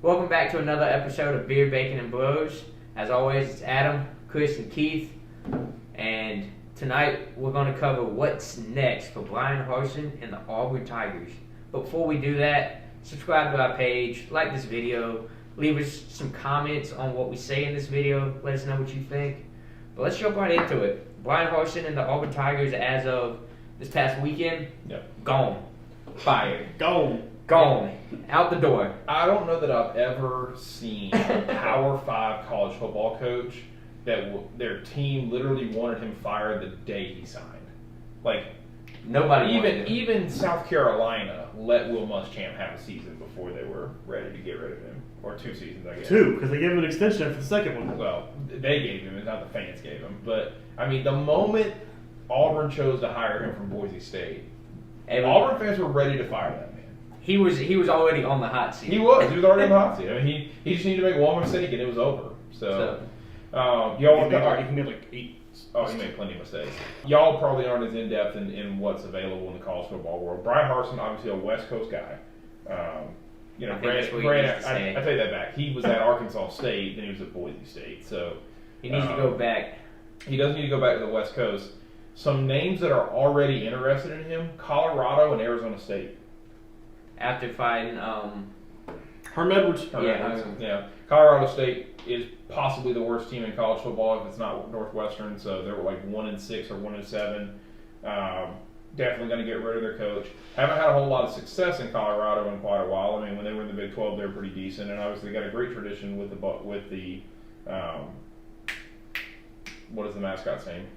Welcome back to another episode of Beer, Bacon, and Bros. As always, it's Adam, Chris, and Keith. And tonight we're going to cover what's next for Bryan Harsin and the Auburn Tigers. But before we do that, subscribe to our page, like this video, leave us some comments on what we say in this video, let us know what you think. But let's jump right into it. Bryan Harsin and the Auburn Tigers, as of this past weekend, gone. Fired. Gone. Out the door. I don't know that I've ever seen a Power 5 college football coach that their team literally wanted him fired the day he signed. Like, nobody even South Carolina let Will Muschamp have a season before they were ready to get rid of him. Or 2 seasons, I guess. 2, because they gave him an extension for the second one. Well, they gave him, it's not the fans gave him. But, I mean, the moment Auburn chose to hire him from Boise State, Auburn fans were ready to fire that man. He was already on the hot seat. He was already on the hot seat. I mean, he just needed to make one mistake and it was over. So y'all want to he made like 8. Oh, he made plenty of mistakes. Y'all probably aren't as in-depth in what's available in the college football world. Bryan Harsin, obviously a West Coast guy. I take that back. He was at Arkansas State, then he was at Boise State. So he needs to go back. He does need to go back to the West Coast. Some names that are already interested in him: Colorado and Arizona State. After fighting, Herm Edwards. Yeah. Colorado State is possibly the worst team in college football if it's not Northwestern. So they're like 1-6 or 1-7. Definitely going to get rid of their coach. Haven't had a whole lot of success in Colorado in quite a while. I mean, when they were in the Big 12, they were pretty decent, and obviously they got a great tradition with the what is the mascot's name?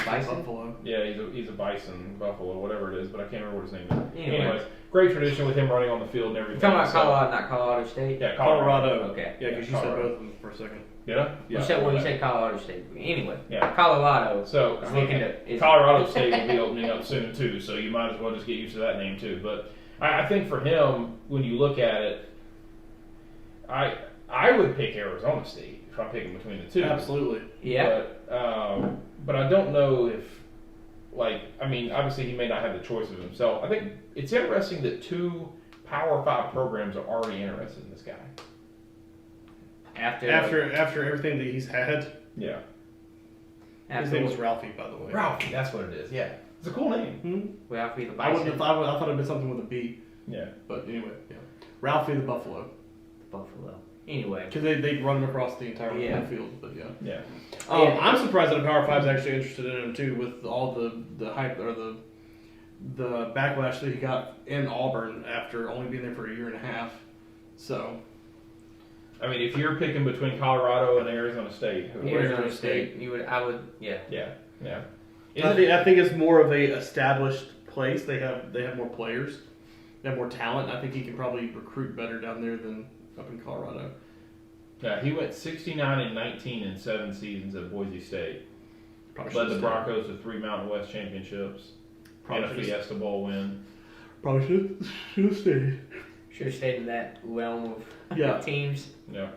Bison? Buffalo. Yeah, he's a bison, buffalo, whatever it is, but I can't remember what his name is. Anyways, great tradition with him running on the field and everything. You're talking about Colorado, not Colorado State? Yeah, Colorado. Okay. Yeah, because you said both of them for a second. Yeah? You said Colorado State. Anyway, yeah. Colorado. So Colorado State will be opening up soon too, so you might as well just get used to that name too. But I think for him, when you look at it, I would pick Arizona State if I'm picking between the two. Absolutely. Yeah. But I don't know if, obviously he may not have the choice of himself. I think it's interesting that 2 Power 5 programs are already interested in this guy. After everything that he's had. Yeah. His name was Ralphie, by the way. Ralphie, that's what it is. Yeah, it's a cool name. Mm-hmm. Ralphie the Bison. Bison. I thought it'd been something with a B. Yeah. But anyway, yeah. Ralphie the Buffalo. Anyway. Because they run him across the entire field, but yeah. Yeah. I'm surprised that a Power 5 is actually interested in him too, with all the hype or the backlash that he got in Auburn after only being there for a year and a half. So, I mean, if you're picking between Colorado and Arizona State, Arizona State, yeah. I think it's more of a established place. They have more players, they have more talent. I think he can probably recruit better down there than up in Colorado. Yeah, he went 69-19 in 7 seasons at Boise State. Probably led the Broncos to 3 Mountain West championships and a Fiesta Bowl win. Probably should have stayed. Should have stayed in that realm of teams. Yeah.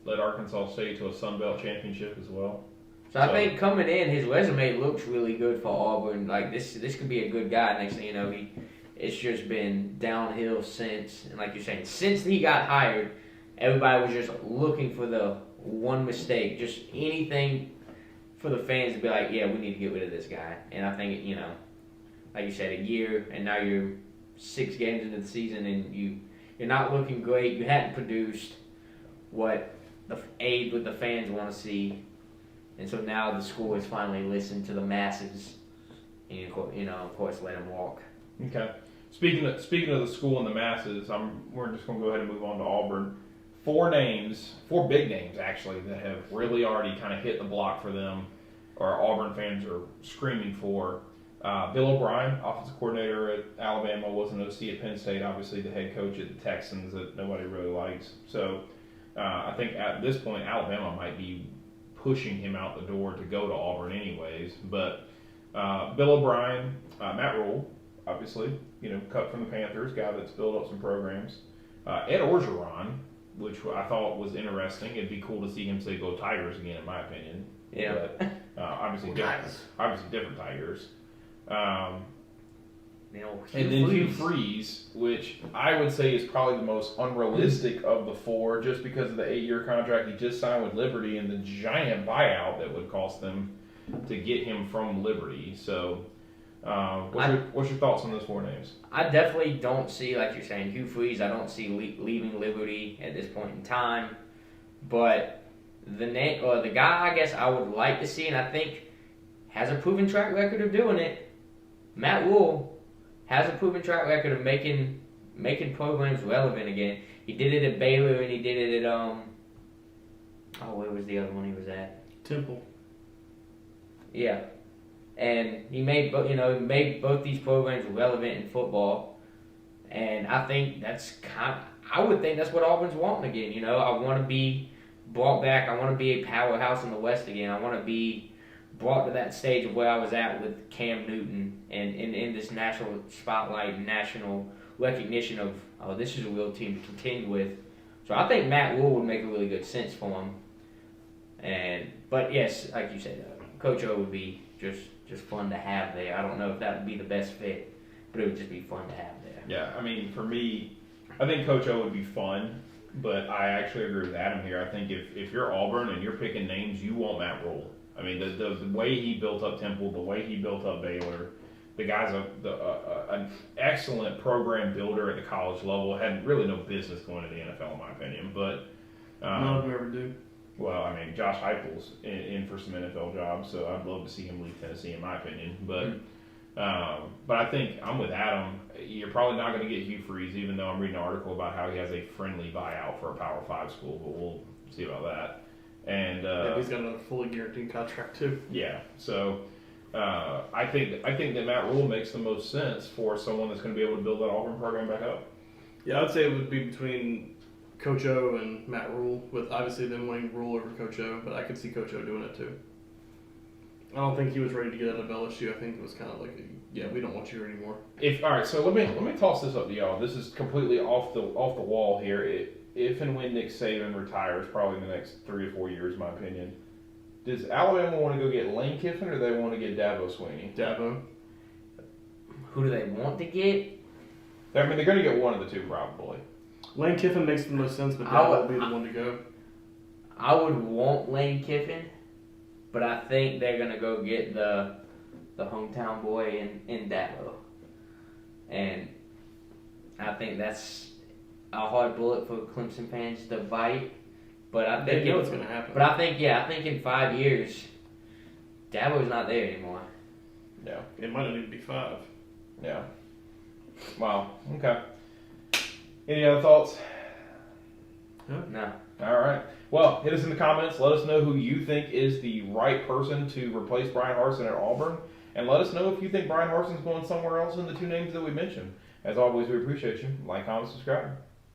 Led Arkansas State to a Sun Belt championship as well. So I think coming in, his resume looks really good for Auburn. Like this could be a good guy. Next thing you know, it's just been downhill since. And like you're saying, since he got hired, everybody was just looking for the one mistake, just anything for the fans to be like, yeah, we need to get rid of this guy. And I think, like you said, a year, and now you're 6 games into the season, and you're not looking great. You hadn't produced what the fans want to see. And so now the school has finally listened to the masses, and of course, let him walk. Okay. Speaking of the school and the masses, we're just going to go ahead and move on to Auburn. 4 big names actually, that have really already kind of hit the block for them, or Auburn fans are screaming for. Bill O'Brien, offensive coordinator at Alabama, was an OC at Penn State, obviously the head coach at the Texans that nobody really likes. So I think at this point, Alabama might be pushing him out the door to go to Auburn anyways. But Bill O'Brien, Matt Rule, obviously, cut from the Panthers, guy that's built up some programs. Ed Orgeron, which I thought was interesting. It'd be cool to see him say "Go Tigers" again, in my opinion. Yeah. But obviously different Tigers. And then Hugh Freeze, which I would say is probably the most unrealistic of the four, just because of the 8-year contract he just signed with Liberty and the giant buyout that would cost them to get him from Liberty. So, what's your thoughts on those four names? I definitely don't see, like you're saying, Hugh Freeze. I don't see leaving Liberty at this point in time. But the guy I guess I would like to see, and I think has a proven track record of doing it, Matt Rule has a proven track record of making programs relevant again. He did it at Baylor and he did it at where was the other one he was at? Temple. Yeah, and he made both these programs relevant in football, and I think I would think that's what Auburn's wanting again. I want to be brought back. I want to be a powerhouse in the West again. I want to be brought to that stage of where I was at with Cam Newton and in this national spotlight and national recognition of this is a real team to contend with. So I think Matt Rule would make a really good sense for him. But yes, like you said, Coach O would be just fun to have there. I don't know if that would be the best fit, but it would just be fun to have there. Yeah, I mean, for me, I think Coach O would be fun, but I actually agree with Adam here. I think if you're Auburn and you're picking names, you want Matt Rule. I mean, the way he built up Temple, the way he built up Baylor, the guy's an excellent program builder at the college level. Had really no business going to the NFL, in my opinion. But none of them ever do. Well, I mean, Josh Heupel's in for some NFL jobs, so I'd love to see him leave Tennessee, in my opinion. But I think I'm with Adam. You're probably not going to get Hugh Freeze, even though I'm reading an article about how he has a friendly buyout for a Power 5 school. But we'll see about that. And he's got another fully guaranteed contract too. Yeah, so I think that Matt Rule makes the most sense for someone that's going to be able to build that Auburn program back up. Yeah, I would say it would be between Coach O and Matt Rule, with obviously them wanting Rule over Coach O, but I could see Coach O doing it too. I don't think he was ready to get out of LSU. I think it was kind of like, we don't want you here anymore. All right, so let me toss this up to y'all. This is completely off the wall here. If and when Nick Saban retires, probably in the next 3 to 4 years, in my opinion, does Alabama want to go get Lane Kiffin or do they want to get Dabo Swinney? Dabo. Who do they want to get? I mean, they're going to get one of the two, probably. Lane Kiffin makes the most sense, but Dabo will be the one to go. I would want Lane Kiffin, but I think they're going to go get the hometown boy in Dabo. And I think that's a hard bullet for Clemson fans to bite, but I think it's going to happen. But I think in 5 years, Dabo's not there anymore. Yeah, it might not even be 5. Yeah. Wow. Okay. Any other thoughts? No. All right. Well, hit us in the comments. Let us know who you think is the right person to replace Bryan Harsin at Auburn, and let us know if you think Bryan Harsin's going somewhere else in the two names that we mentioned. As always, we appreciate you. Like, comment, subscribe.